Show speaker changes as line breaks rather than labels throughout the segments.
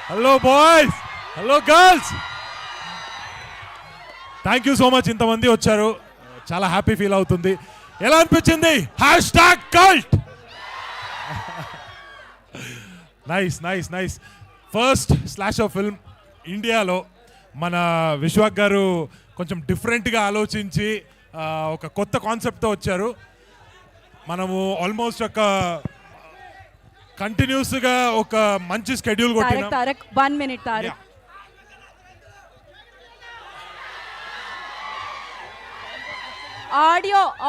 Hello boys, hello girls, thank you so much. ఇంతమంది వచ్చారు, చాలా హ్యాపీ ఫీల్ అవుతుంది. ఎలా అనిపించింది? #cult. Nice nice nice. First slasher film ఇండియాలో మన విశ్వాక్ గారు కొంచెం డిఫరెంట్గా ఆలోచించి ఒక కొత్త కాన్సెప్ట్తో వచ్చారు. మనము ఆల్మోస్ట్ ఒక కంటిన్యూస్గా ఒక మంచి స్కెడ్యూల్ కొట్టినాం.
Tarak 1 minute Tarak.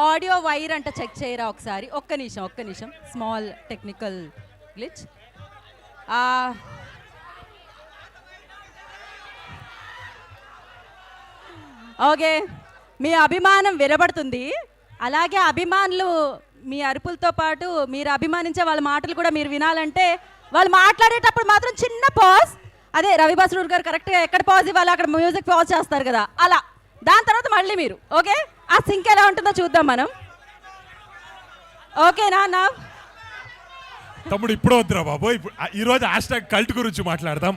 Audio wire అంట చెక్ చేయరా ఒకసారి. ఒక్క నిమిషం స్మాల్ టెక్నికల్ గ్లిచ్. ఓకే, మీ అభిమానం వినబడుతుంది. అలాగే అభిమానులు మీ అరుపులతో పాటు మీరు అభిమానించే వాళ్ళ మాటలు కూడా మీరు వినాలంటే వాళ్ళు మాట్లాడేటప్పుడు మాత్రం చిన్న పాజ్. అదే రవి బస్రూర్ గారు కరెక్ట్గా ఎక్కడ పాజ్ ఇవ్వాలి అక్కడ మ్యూజిక్ పాజ్ చేస్తారు కదా, అలా. దాని తర్వాత మళ్ళీ మీరు ఓకే. ఆ సింక్ ఎలా ఉంటుందో చూద్దాం మనం. ఓకేనా నా
తమ్ముడు? ఇప్పుడు వద్దురా బాబు, ఈరోజు #cult గురించి మాట్లాడదాం.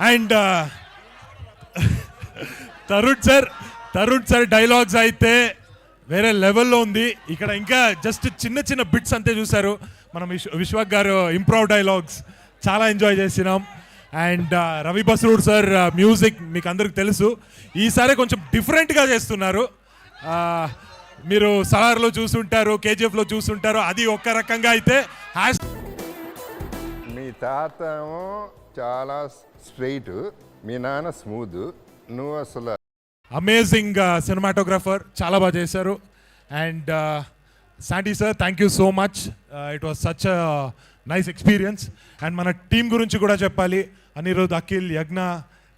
అండ్ తరుణ్ సార్ డైలాగ్స్ అయితే వేరే లెవెల్లో ఉంది. ఇక్కడ ఇంకా జస్ట్ చిన్న చిన్న బిట్స్ అంతే చూసారు. మనం విశ్వాక్ గారు ఇంప్రూవ్ డైలాగ్స్ చాలా ఎంజాయ్ చేసినాం. And Ravi Basrur sir music మీకు అందరికి తెలుసు. ఈసారి కొంచెం డిఫరెంట్గా చేస్తున్నారు. మీరు సలార్లో చూసుంటారు, కేజీఎఫ్లో చూసుంటారు. అది ఒక్క రకంగా అయితే
మీ తాత ఏమో చాలా స్ట్రైట్, మీ నాన్న స్మూత్, నువ్వు అసలు
అమేజింగ్ సినిమాటోగ్రాఫర్, చాలా బాగా చేశారు. And Sandy sir, thank you so much. It was such nice experience. And మన టీం గురించి కూడా చెప్పాలి. Anirudh, Akhil, Yagna,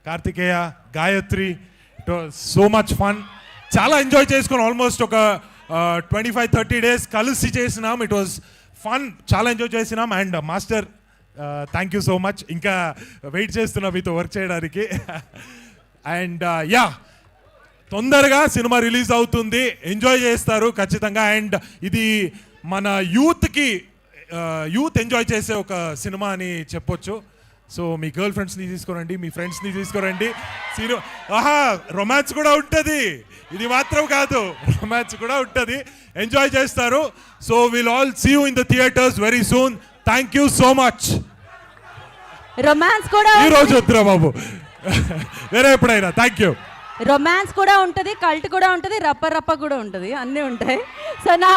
Karthikeya, Gayatri. It was so much fun. చాలా ఎంజాయ్ చేసుకుని ఆల్మోస్ట్ ఒక 25-30 days కలిసి చేసినాం. ఇట్ వాజ్ ఫన్, చాలా ఎంజాయ్ చేసినాం. And master, thank you so much. ఇంకా వెయిట్ చేస్తున్నా మీతో వర్క్ చేయడానికి. అండ్ యా, తొందరగా సినిమా రిలీజ్ అవుతుంది, ఎంజాయ్ చేస్తారు ఖచ్చితంగా. అండ్ ఇది మన యూత్ ఎంజాయ్ చేసే ఒక సినిమా అని చెప్పొచ్చు. సో మీ గర్ల్ ఫ్రెండ్స్ని తీసుకురండి, మీ ఫ్రెండ్స్ని తీసుకురండి. రొమాన్స్ కూడా ఉంటుంది, ఇది మాత్రం కాదు, రొమాన్స్ కూడా ఉంటుంది, ఎంజాయ్ చేస్తారు. So will all see you in the theatres very soon. Thank you so much.
Romance కూడా
ఈ రోజు వద్దురా బాబు, వేరే ఎప్పుడైనా. Thank you.
రొమాన్స్ కూడా ఉంటుంది, కల్ట్ కూడా ఉంటుంది, రప్ప కూడా ఉంటుంది, అన్నీ ఉంటాయి. సో నా